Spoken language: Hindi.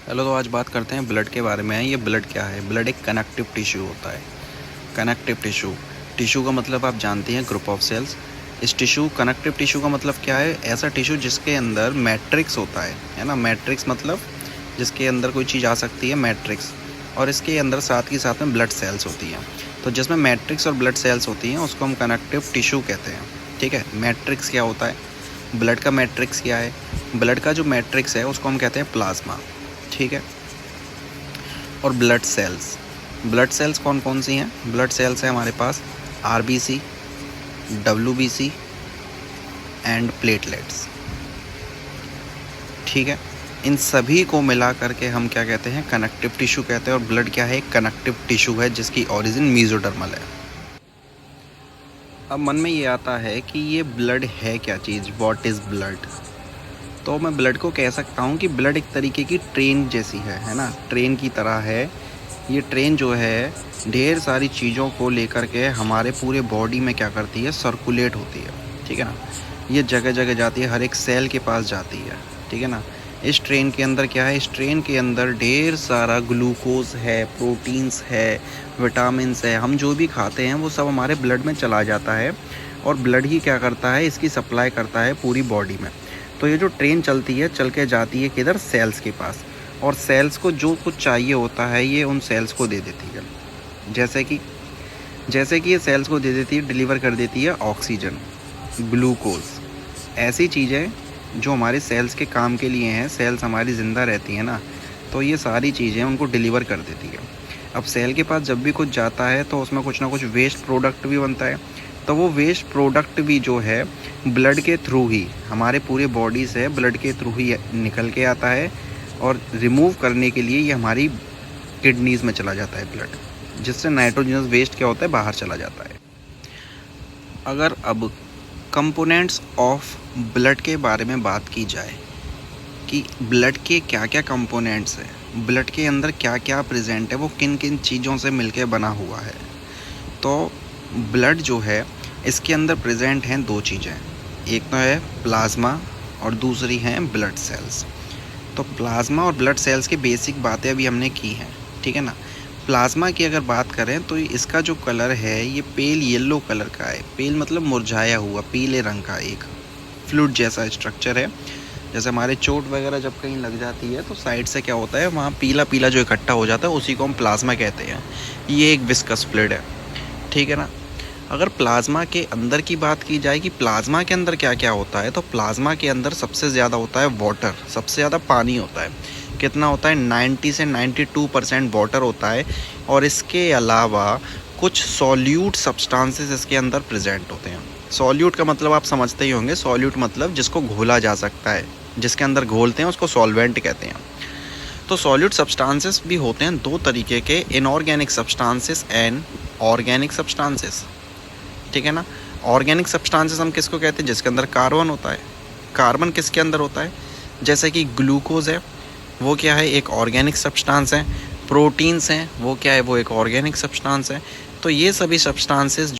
हेलो, तो आज बात करते हैं ब्लड के बारे में। ये ब्लड क्या है? ब्लड एक कनेक्टिव टिश्यू होता है। कनेक्टिव टिश्यू का मतलब आप जानते हैं, ग्रुप ऑफ सेल्स। इस कनेक्टिव टिश्यू का मतलब क्या है? ऐसा टिश्यू जिसके अंदर मैट्रिक्स होता है ना। मैट्रिक्स मतलब जिसके अंदर कोई चीज़ आ सकती है, मैट्रिक्स। और इसके अंदर साथ ही साथ में ब्लड सेल्स होती हैं। तो जिसमें मैट्रिक्स और ब्लड सेल्स होती हैं उसको हम कनेक्टिव टिश्यू कहते हैं। ठीक है। मैट्रिक्स क्या होता है? ब्लड का मैट्रिक्स क्या है? ब्लड का जो मैट्रिक्स है उसको हम कहते हैं प्लाज्मा। ठीक है। और ब्लड सेल्स कौन कौन सी हैं? ब्लड सेल्स हैं हमारे पास आरबीसी, डब्ल्यूबीसी एंड प्लेटलेट्स। ठीक है। इन सभी को मिला करके हम क्या कहते हैं? कनेक्टिव टिश्यू कहते हैं। और ब्लड क्या है? कनेक्टिव टिश्यू है जिसकी ओरिजिन मेसोडर्मल है। अब मन में ये आता है कि ये ब्लड है क्या चीज़? What is blood? तो मैं ब्लड को कह सकता हूँ कि ब्लड एक तरीके की ट्रेन जैसी है ना। ट्रेन की तरह है। ये ट्रेन जो है ढेर सारी चीज़ों को लेकर के हमारे पूरे बॉडी में क्या करती है? सर्कुलेट होती है। ठीक है ना। ये जगह जगह जाती है, हर एक सेल के पास जाती है। ठीक है ना। इस ट्रेन के अंदर क्या है? इस ट्रेन के अंदर ढेर सारा ग्लूकोज है, प्रोटीन्स है, विटामिन्स है। हम जो भी खाते हैं वो सब हमारे ब्लड में चला जाता है। और ब्लड ही क्या करता है? इसकी सप्लाई करता है पूरी बॉडी में। तो ये जो ट्रेन चलती है, चल के जाती है किधर? सेल्स के पास। और सेल्स को जो कुछ चाहिए होता है ये उन सेल्स को दे देती है। जैसे कि ये सेल्स को दे देती है, डिलीवर कर देती है ऑक्सीजन, ग्लूकोज, ऐसी चीज़ें जो हमारे सेल्स के काम के लिए हैं। सेल्स हमारी ज़िंदा रहती हैं ना, तो ये सारी चीज़ें उनको डिलीवर कर देती है। अब सेल के पास जब भी कुछ जाता है तो उसमें कुछ ना कुछ वेस्ट प्रोडक्ट भी बनता है। तो वो वेस्ट प्रोडक्ट भी जो है ब्लड के थ्रू ही, हमारे पूरे बॉडी से ब्लड के थ्रू ही निकल के आता है। और रिमूव करने के लिए ये हमारी किडनीज़ में चला जाता है ब्लड, जिससे नाइट्रोजनस वेस्ट क्या होता है? बाहर चला जाता है। अगर अब कंपोनेंट्स ऑफ ब्लड के बारे में बात की जाए कि ब्लड के क्या क्या कंपोनेंट्स हैं, ब्लड के अंदर क्या क्या प्रेजेंट है, वो किन किन चीज़ों से मिलके बना हुआ है, तो ब्लड जो है इसके अंदर प्रेजेंट हैं दो चीज़ें। एक तो है प्लाज्मा और दूसरी हैं ब्लड सेल्स। तो प्लाज्मा और ब्लड सेल्स की बेसिक बातें अभी हमने की हैं। ठीक है ना। प्लाज्मा की अगर बात करें तो इसका जो कलर है ये पेल येलो कलर का है। पेल मतलब मुरझाया हुआ, पीले रंग का एक फ्लूइड जैसा स्ट्रक्चर है। जैसे हमारे चोट वगैरह जब कहीं लग जाती है तो साइड से क्या होता है, वहाँ पीला पीला जो इकट्ठा हो जाता है उसी को हम प्लाज्मा कहते हैं। ये एक विस्कस फ्लूइड है। ठीक है ना। अगर प्लाज्मा के अंदर की बात की जाए कि प्लाज्मा के अंदर क्या क्या होता है, तो प्लाज्मा के अंदर सबसे ज़्यादा होता है वाटर, सबसे ज़्यादा पानी होता है। कितना होता है? 90 से 92% वाटर होता है। और इसके अलावा कुछ सॉल्यूट सब्सटेंसेस इसके अंदर प्रेजेंट होते हैं। सॉल्यूट का मतलब आप समझते ही होंगे। सॉल्यूट मतलब जिसको घोला जा सकता है, जिसके अंदर घोलते हैं उसको सॉल्वेंट कहते हैं। तो सॉल्यूट सब्सटेंसेस भी होते हैं दो तरीके के, inorganic substances and organic substances. ठीक है ना। ऑर्गेनिक सब्सटेंसेस हम किसको कहते हैं? जिसके अंदर कार्बन होता है। कार्बन किसके अंदर होता है? जैसे कि ग्लूकोज है, वो क्या है? एक ऑर्गेनिक सब्सटेंस है। प्रोटीन्स हैं, वो क्या है? वो एक ऑर्गेनिक सब्सटेंस है। तो ये सभी सब्सटेंसेस